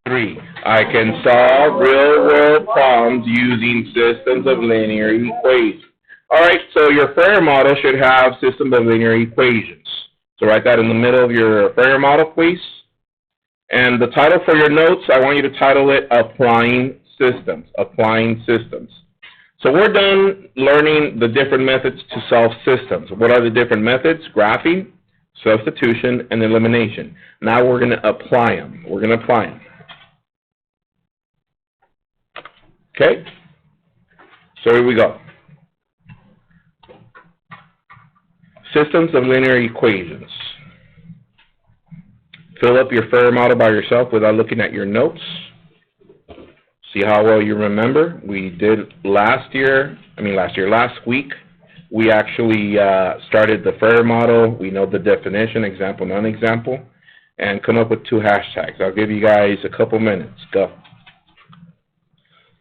3. I can solve real-world problems using systems of linear equations. All right, so your Ferrier model should have system of linear equations. So write that in the middle of your Ferrier model, please. And the title for your notes, I want you to title it Applying Systems. Applying Systems. So we're done learning the different methods to solve systems. What are the different methods? Graphing, substitution, and elimination. Now we're going to apply them. We're going to apply them. Okay? So here we go. Systems of linear equations. Fill up your Ferrier model by yourself without looking at your notes. See how well you remember. We did last week, we actually started the Ferrier model. We know the definition, example, non-example, and come up with 2 hashtags. I'll give you guys a couple minutes. Go.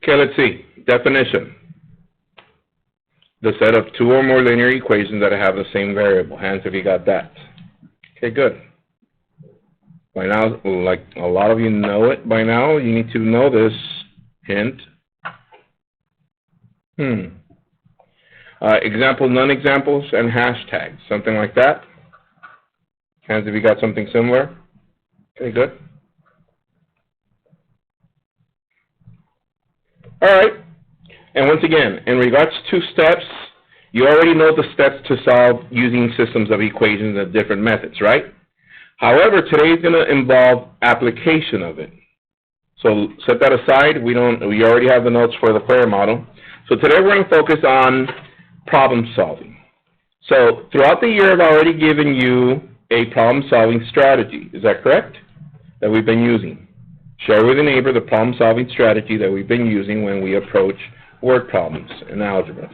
Okay, let's see. Definition. The set of 2 or more linear equations that have the same variable. Hands if you got that. Okay, good. By now, like a lot of you know it by now, you need to know this hint. Example, non-examples, and hashtags. Something like that. Hands if you got something similar. Okay, good. All right. And once again, in regards to steps, you already know the steps to solve using systems of equations and different methods, right? However, today is going to involve application of it. So set that aside. We already have the notes for the Ferrier model. So today we're going to focus on problem solving. So throughout the year, I've already given you a problem solving strategy. Is that correct? That we've been using. Share with a neighbor the problem solving strategy that we've been using when we approach word problems in algebra.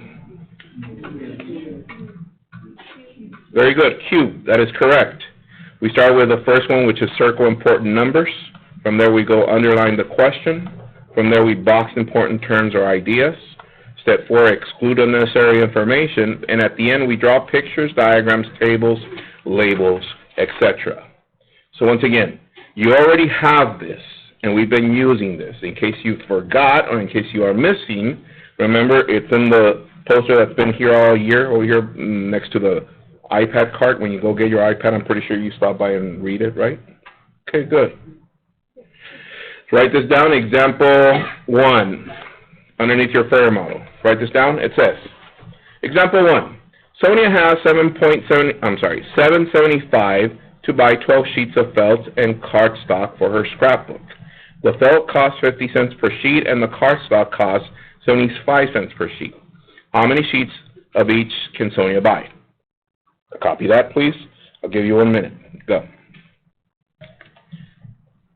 Very good. Q. That is correct. We start with the first one, which is circle important numbers. From there, we go underline the question. From there, we box important terms or ideas. Step 4, exclude unnecessary information. And at the end, we draw pictures, diagrams, tables, labels, etc. So once again, you already have this, and we've been using this. In case you forgot or in case you are missing, remember, it's in the poster that's been here all year, over here next to the iPad cart. When you go get your iPad, I'm pretty sure you stop by and read it, right? Okay, good. Write this down, example 1, underneath your Ferrier model. Write this down. It says, example 1, Sonia has $7.75 to buy 12 sheets of felt and cardstock for her scrapbook. The felt costs 50 cents per sheet and the cardstock costs 75 cents per sheet. How many sheets of each can Sonia buy? Copy that, please. I'll give you 1 minute. Go.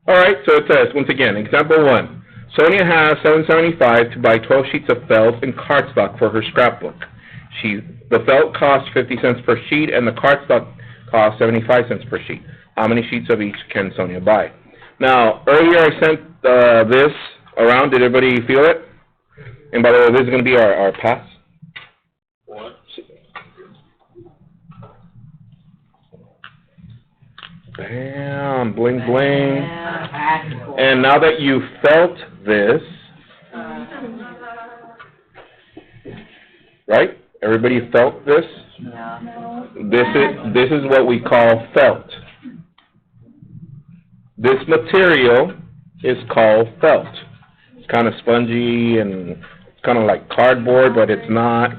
All right, so it says, once again, example 1. Sonia has $7.75 to buy 12 sheets of felt and cardstock for her scrapbook. The felt costs 50 cents per sheet and the cardstock costs 75 cents per sheet. How many sheets of each can Sonia buy? Now, earlier I sent this around. Did everybody feel it? And by the way, this is going to be our pass. What? Bam, bling, bling. And now that you felt this, right? Everybody felt this? This is what we call felt. This material is called felt. It's kind of spongy and it's kind of like cardboard, but it's not.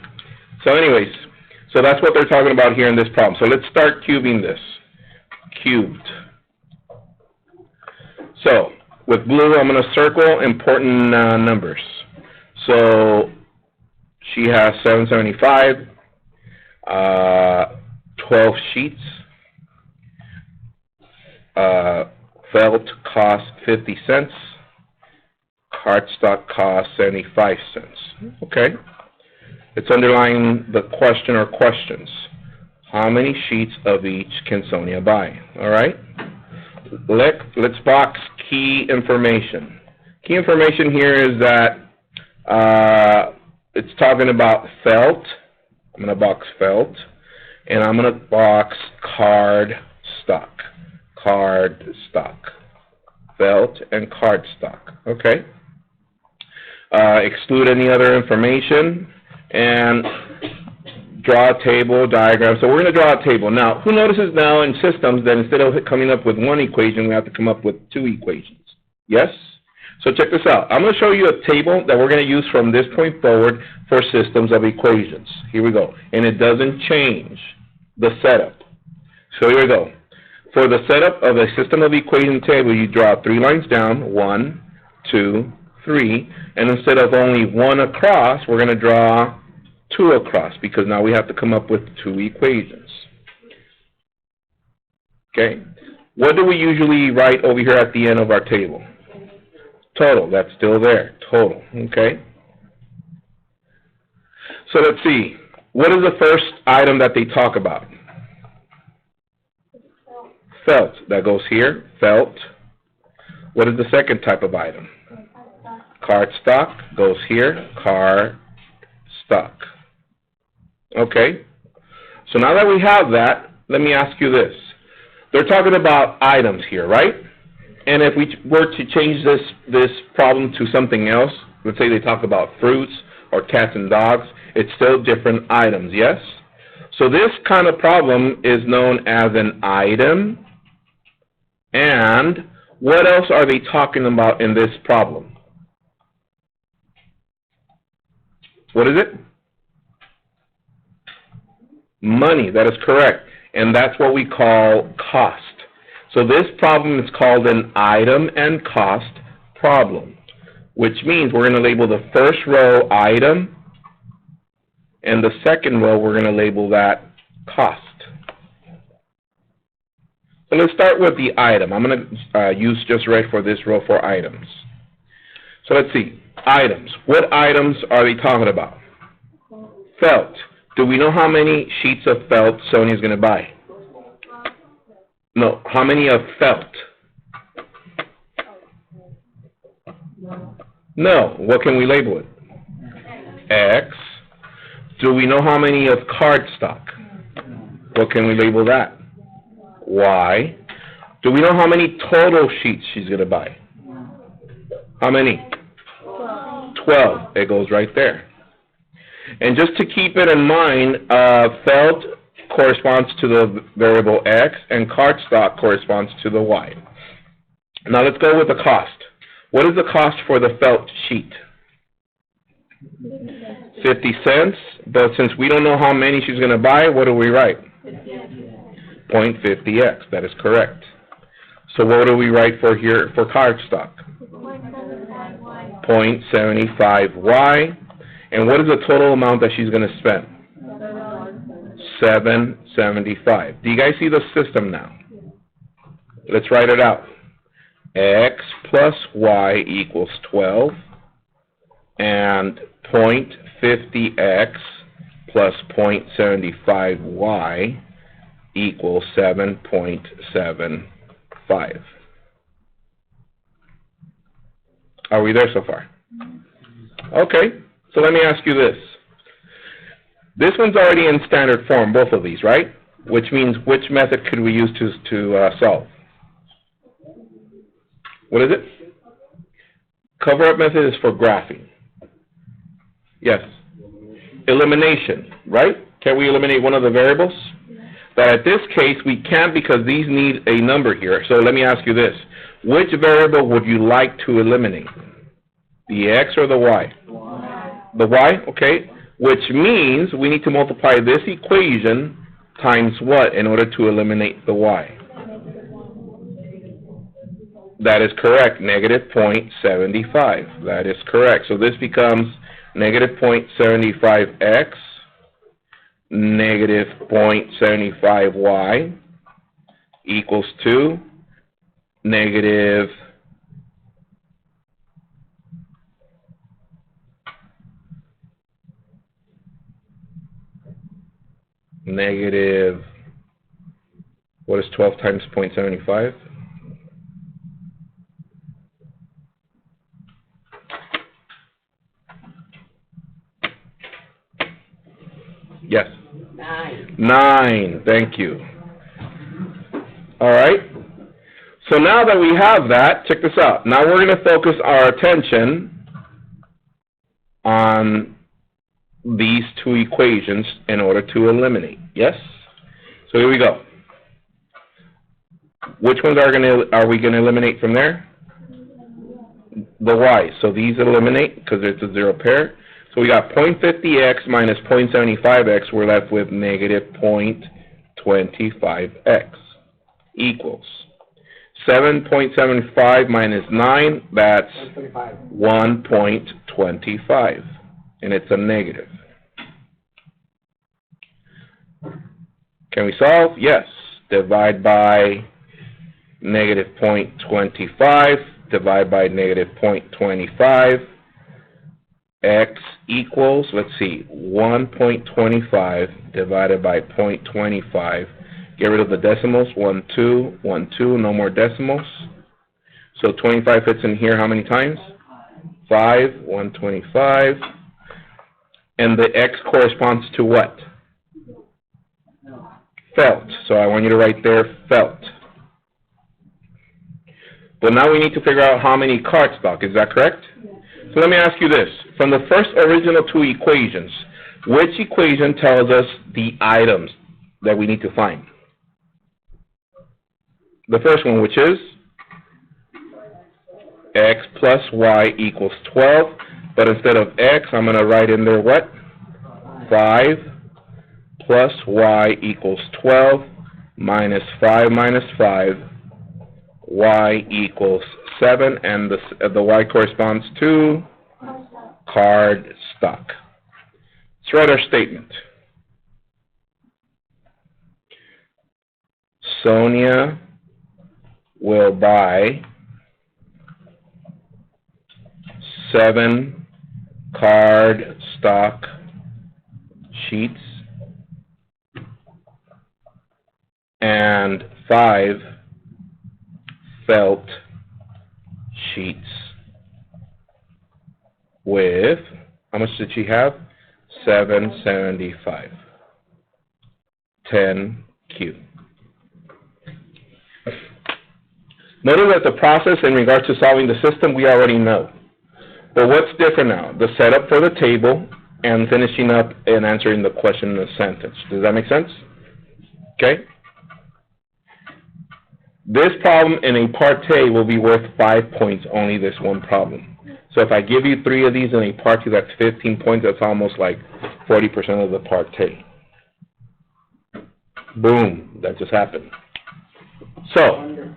So anyways, so that's what they're talking about here in this problem. So let's start cubing this. Cubed. So with blue, I'm going to circle important numbers. So she has $7.75, 12 sheets. Felt costs 50 cents. Cardstock costs 75 cents. Okay. Let's underline the question or questions. How many sheets of each can Sonia buy? All right. Let's box key information. Key information here is that it's talking about felt. I'm going to box felt. And I'm going to box card stock. Card stock. felt, and cardstock. Okay? Exclude any other information, and draw a table, diagram. So we're going to draw a table. Now, who notices now in systems that instead of coming up with one equation, we have to come up with two equations? Yes? So check this out. I'm going to show you a table that we're going to use from this point forward for systems of equations. Here we go. And it doesn't change the setup. So here we go. For the setup of a system of equation table, you draw 3 lines down, 1, 2, 3, and instead of only 1 across, we're going to draw 2 across, because now we have to come up with 2 equations. Okay? What do we usually write over here at the end of our table? Total. That's still there. Total. Okay? So let's see. What is the first item that they talk about? Felt. That goes here. Felt. What is the second type of item? Cardstock. Goes here. Cardstock. Okay? So now that we have that, let me ask you this. They're talking about items here, right? And if we were to change this problem to something else, let's say they talk about fruits or cats and dogs, it's still different items, yes? So this kind of problem is known as an item. And what else are they talking about in this problem? What is it? Money. That is correct. And that's what we call cost. So this problem is called an item and cost problem, which means we're going to label the first row item, and the second row we're going to label that cost. So let's start with the item. I'm going to use just right for this row for items. So let's see. Items. What items are they talking about? Felt. Do we know how many sheets of felt Sonia's going to buy? No. How many of felt? No. What can we label it? X. Do we know how many of cardstock? What can we label that? Y. Do we know how many total sheets she's going to buy? How many? 12. It goes right there. And just to keep it in mind, felt corresponds to the variable X, and cardstock corresponds to the Y. Now let's go with the cost. What is the cost for the felt sheet? 50 cents. But since we don't know how many she's going to buy, what do we write? 0.50x. That is correct. So what do we write for here for cardstock? 0.75y. And what is the total amount that she's going to spend? $7.75. Do you guys see the system now? Let's write it out. X plus y equals 12, and 0.50x plus 0.75y equals 7.75. Are we there so far? Okay, so let me ask you this. This one's already in standard form, both of these, right? Which means which method could we use to solve? What is it? Cover-up method is for graphing. Yes. Elimination, right? Can we eliminate one of the variables? But at this case, we can't because these need a number here. So let me ask you this. Which variable would you like to eliminate? The X or the Y? The Y, okay. Which means we need to multiply this equation times what in order to eliminate the Y? That is correct, negative 0.75. That is correct. So this becomes negative 0.75x, negative 0.75y equals to negative what is 12 times 0.75? Yes. 9. Thank you. All right. So now that we have that, check this out. Now we're going to focus our attention on these two equations in order to eliminate. Yes? So here we go. Which ones are we going to eliminate from there? The y. So these eliminate because it's a zero pair. So we got 0.50x minus 0.75x. We're left with negative 0.25x equals 7.75 minus 9. That's 1.25. And it's a negative. Can we solve? Yes. Divide by negative 0.25. Divide by negative 0.25. X equals, let's see, 1.25 divided by 0.25. Get rid of the decimals. 1, 2, 1, 2. No more decimals. So 25 fits in here how many times? 5. 125. And the x corresponds to what? Felt. So I want you to write there, felt. But now we need to figure out how many cardstock. Is that correct? So let me ask you this. From the first original two equations, which equation tells us the items that we need to find? The first one, which is x plus y equals 12. But instead of x, I'm going to write in there what? 5 plus y equals 12 minus 5 minus 5. Y equals 7, and the y corresponds to card stock. Let's write our statement. Sonia will buy 7 card stock sheets and 5 felt sheets with, how much did she have? $7.75. 10Q. Notice that the process in regards to solving the system we already know. But what's different now? The setup for the table and finishing up and answering the question in the sentence. Does that make sense? Okay? This problem in a parte will be worth 5 points, only this one problem. So if I give you 3 of these in a parte, that's 15 points. That's almost like 40% of the parte. Boom, that just happened. So,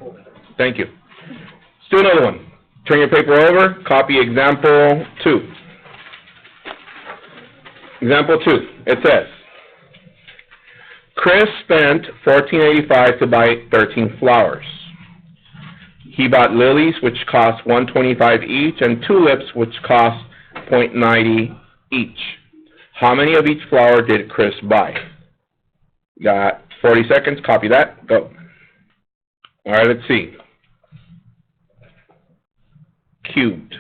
thank you. Let's do another one. Turn your paper over, copy example 2. Example 2, it says, Chris spent $14.85 to buy 13 flowers. He bought lilies, which cost $1.25 each, and tulips, which cost $0.90 each. How many of each flower did Chris buy? Got 40 seconds, copy that, go. All right, let's see. Cubed.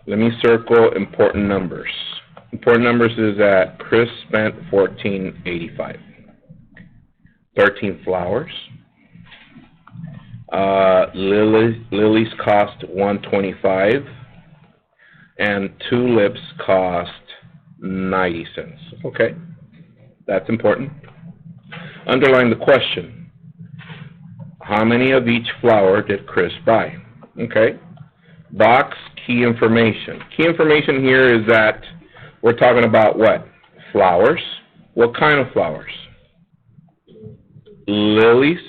Let me circle important numbers. Important numbers is that Chris spent $14.85. 13 flowers. Lilies cost $1.25, and tulips cost 90 cents. Okay, that's important. Underline the question. How many of each flower did Chris buy? Okay. Box, key information. Key information here is that we're talking about what? Flowers. What kind of flowers? Lilies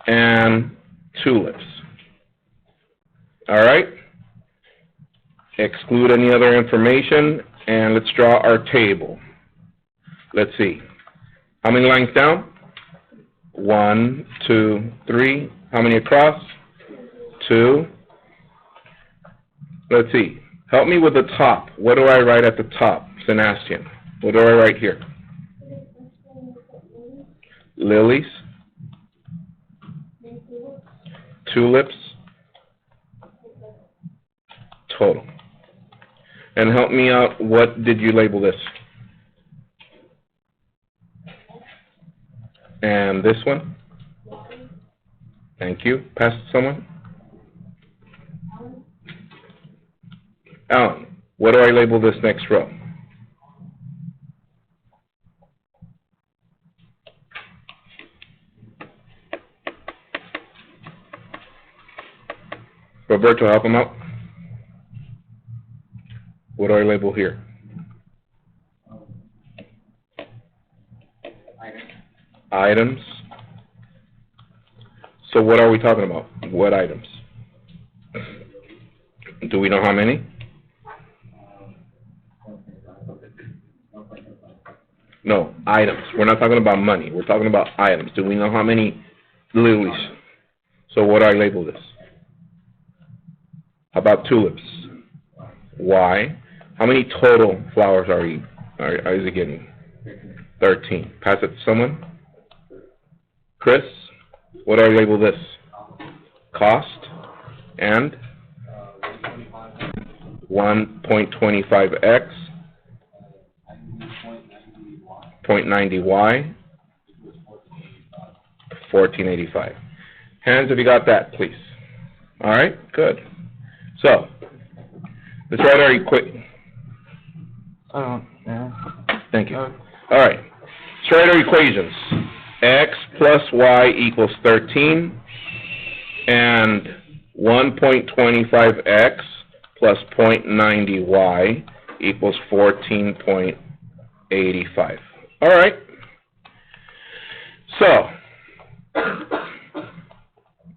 and tulips. All right? Exclude any other information, and let's draw our table. Let's see. How many lines down? 1, 2, 3. How many across? 2. Let's see. Help me with the top. What do I write at the top? Sebastian. What do I write here? Lilies. Tulips. Total. And help me out. What did you label this? And this one? Thank you. Pass it to someone. Alan, what do I label this next row? Roberto, help him out. What do I label here? Items. So what are we talking about? What items? Do we know how many? No, items. We're not talking about money. We're talking about items. Do we know how many lilies? So what do I label this? How about tulips? Why? How many total flowers is it getting? 13. Pass it to someone. Chris, what do I label this? Cost and 1.25x, 0.90y, 1485. Hands if you got that, please. All right, good. So, let's write our equation. Thank you. All right, let's write our equations. X plus y equals 13, and 1.25x plus 0.90y equals 14.85. All right. So,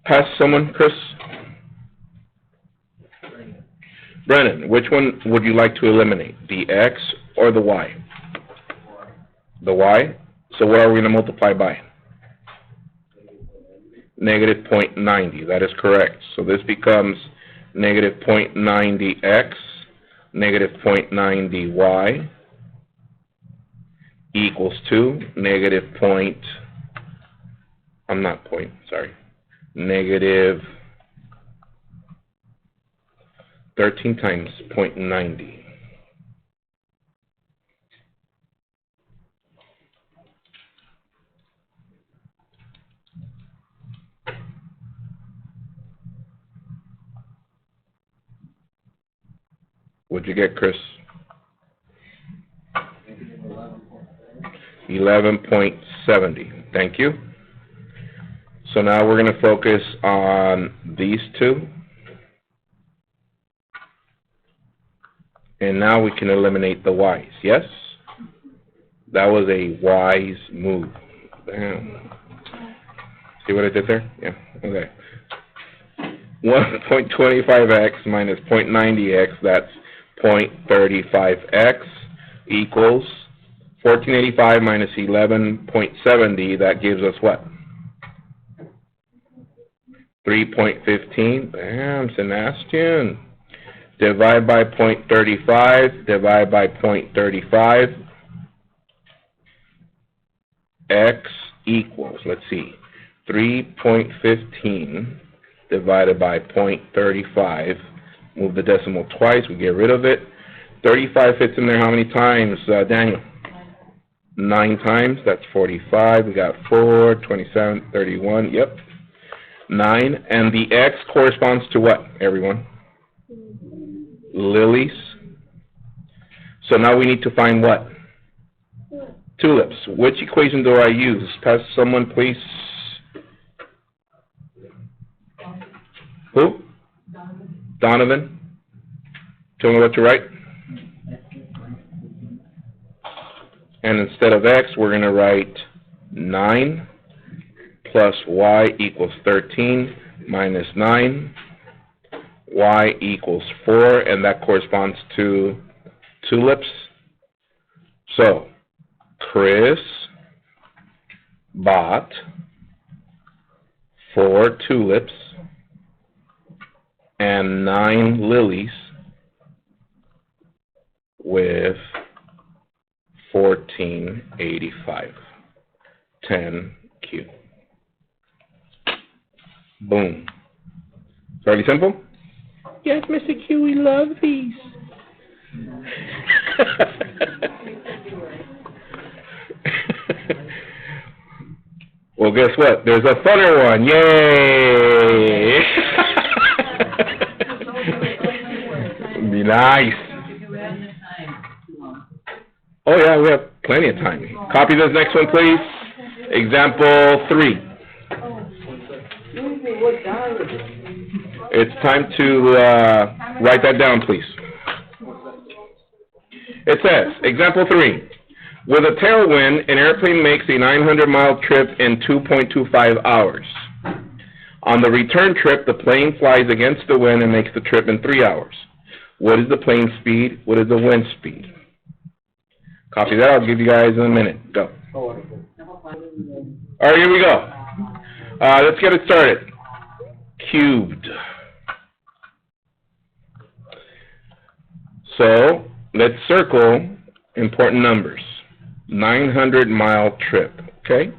pass someone, Chris. Brennan, which one would you like to eliminate, the x or the y? The y? So what are we going to multiply by? Negative 0.90. That is correct. So this becomes negative 0.90x, negative 0.90y equals to negative negative 13 times 0.90. What'd you get, Chris? 11.70. Thank you. So now we're going to focus on these two. And now we can eliminate the y's, yes? That was a wise move. Damn. See what I did there? Yeah, okay. 1.25x minus 0.90x, that's 0.35x, equals 1485 minus 11.70, that gives us what? 3.15. Bam, Sebastian. Divide by 0.35, divide by 0.35. X equals, let's see, 3.15 divided by 0.35. Move the decimal twice, we get rid of it. 35 fits in there how many times, Daniel? 9 times, that's 45. We got 4, 27, 31, yep. 9, and the X corresponds to what, everyone? Lilies. So now we need to find what? Tulips. Which equation do I use? Pass someone, please. Who? Donovan. Tell me what to write. And instead of X, we're going to write 9 plus Y equals 13 minus 9. Y equals 4, and that corresponds to tulips. So, Chris bought 4 tulips and 9 lilies with 1485. 10Q. Boom. Fairly simple? Yes, Mr. Q, we love these. Well, guess what? There's a funner one. Yay! Be nice. Oh, yeah, we have plenty of time. Copy this next one, please. Example 3. It's time to write that down, please. It says, example 3. With a tailwind, an airplane makes a 900-mile trip in 2.25 hours. On the return trip, the plane flies against the wind and makes the trip in 3 hours. What is the plane speed? What is the wind speed? Copy that. I'll give you guys a minute. Go. All right, here we go. Let's get it started. Cubed. So, let's circle important numbers. 900-mile trip, okay?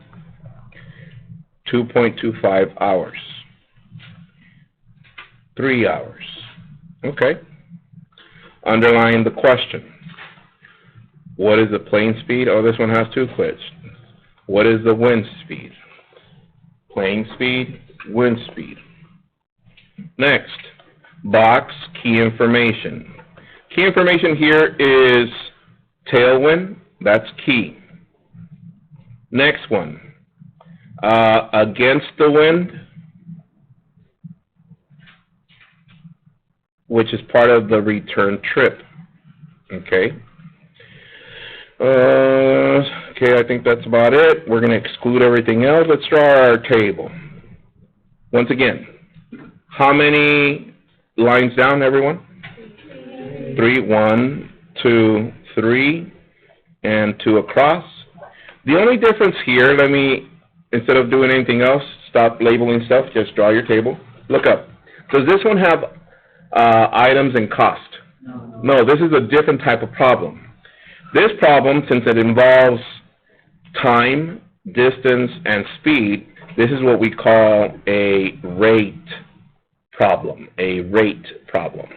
2.25 hours. 3 hours, okay? Underline the question. What is the plane speed? Oh, this one has 2 quits. What is the wind speed? Plane speed, wind speed. Next, box key information. Key information here is tailwind. That's key. Next one, against the wind, which is part of the return trip. Okay. Okay, I think that's about it. We're going to exclude everything else. Let's draw our table. Once again, how many lines down, everyone? 3, 1, 2, 3. And 2 across. The only difference here, let me, instead of doing anything else, stop labeling stuff, just draw your table. Look up. Does this one have items and cost? No, this is a different type of problem. This problem, since it involves time, distance, and speed, this is what we call a rate problem. A rate problem.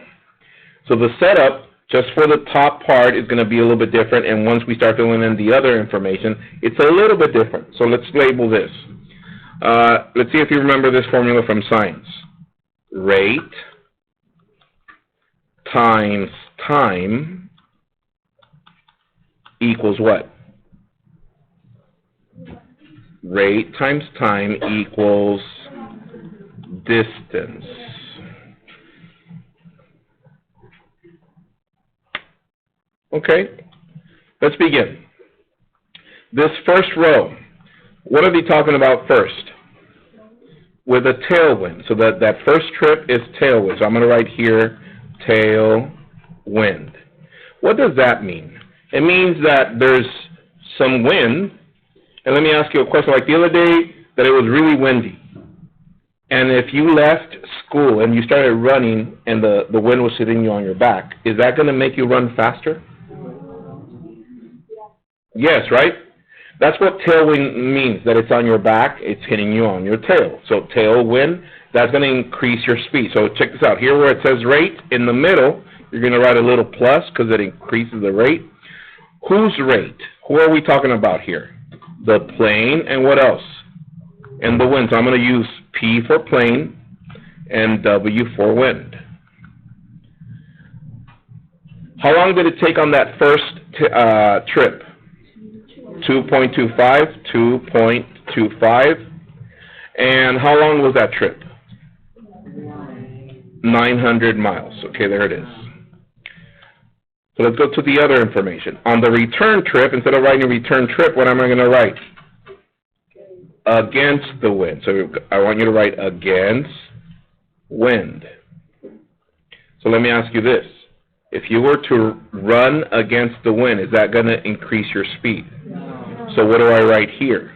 So the setup, just for the top part, is going to be a little bit different, and once we start filling in the other information, it's a little bit different. So let's label this. Let's see if you remember this formula from science. Rate times time equals what? Rate times time equals distance. Okay, let's begin. This first row, what are they talking about first? With a tailwind. So that first trip is tailwind. So I'm going to write here, tailwind. What does that mean? It means that there's some wind. And let me ask you a question. Like the other day, that it was really windy. And if you left school and you started running and the wind was hitting you on your back, is that going to make you run faster? Yes, right? That's what tailwind means, that it's on your back, it's hitting you on your tail. So tailwind, that's going to increase your speed. So check this out. Here where it says rate, in the middle, you're going to write a little plus because it increases the rate. Whose rate? Who are we talking about here? The plane and what else? And the wind. So I'm going to use P for plane and W for wind. How long did it take on that first trip? 2.25, 2.25. And how long was that trip? 900 miles. Okay, there it is. So let's go to the other information. On the return trip, instead of writing return trip, what am I going to write? Against the wind. So I want you to write against wind. So let me ask you this. If you were to run against the wind, is that going to increase your speed? So what do I write here?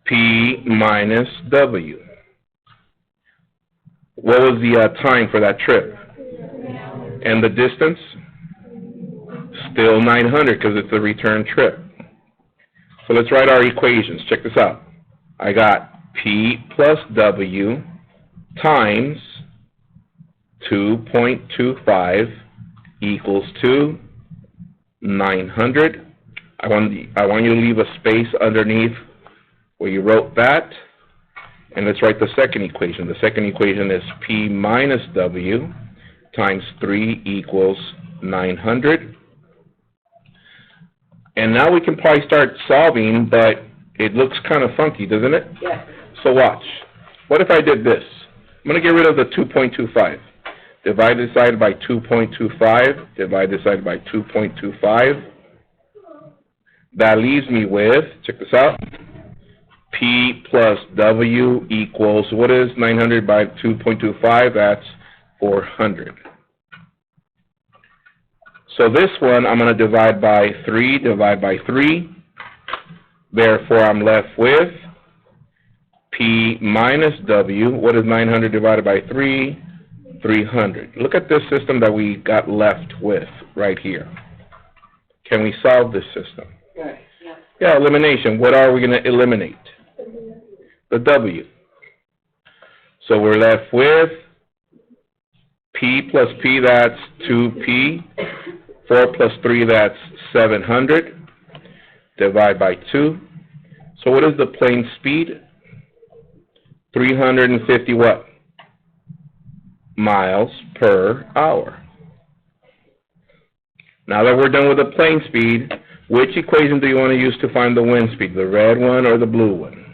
P minus W. What was the time for that trip? And the distance? Still 900 because it's a return trip. So let's write our equations. Check this out. I got P plus W times 2.25 equals to 900. I want you to leave a space underneath Well, you wrote that, and let's write the second equation. The second equation is P minus W times 3 equals 900. And now we can probably start solving, but it looks kind of funky, doesn't it? Yes. So watch. What if I did this? I'm going to get rid of the 2.25. Divide this side by 2.25. Divide this side by 2.25. That leaves me with, check this out, P plus W equals, what is 900 by 2.25? That's 400. So this one, I'm going to divide by 3, divide by 3. Therefore, I'm left with P minus W. What is 900 divided by 3? 300. Look at this system that we got left with right here. Can we solve this system? Right. Yeah, elimination. What are we going to eliminate? The W. So we're left with P plus P, that's 2P. 4 plus 3, that's 700. Divide by 2. So what is the plane speed? 350 what? Miles per hour. Now that we're done with the plane speed, which equation do you want to use to find the wind speed? The red one or the blue one?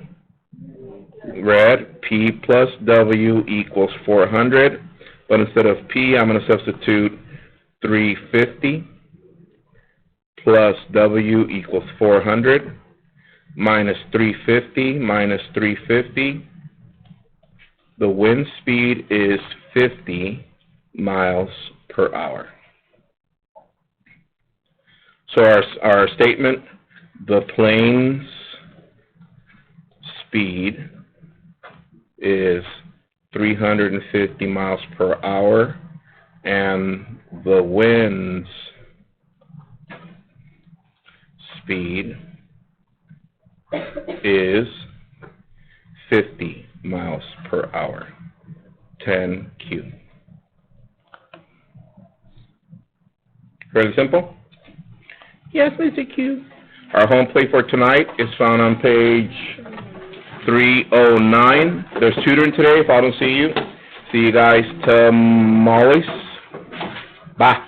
Red, P plus W equals 400. But instead of P, I'm going to substitute 350 plus W equals 400 minus 350 minus 350. The wind speed is 50 miles per hour. So our statement, the plane's speed is 350 miles per hour, and the wind's speed is 50 miles per hour, 10Q. Fairly simple? Yes, Mr. Q. Our home plate for tonight is found on page 309. There's tutoring today if I don't see you. See you guys tomorrow. Bye.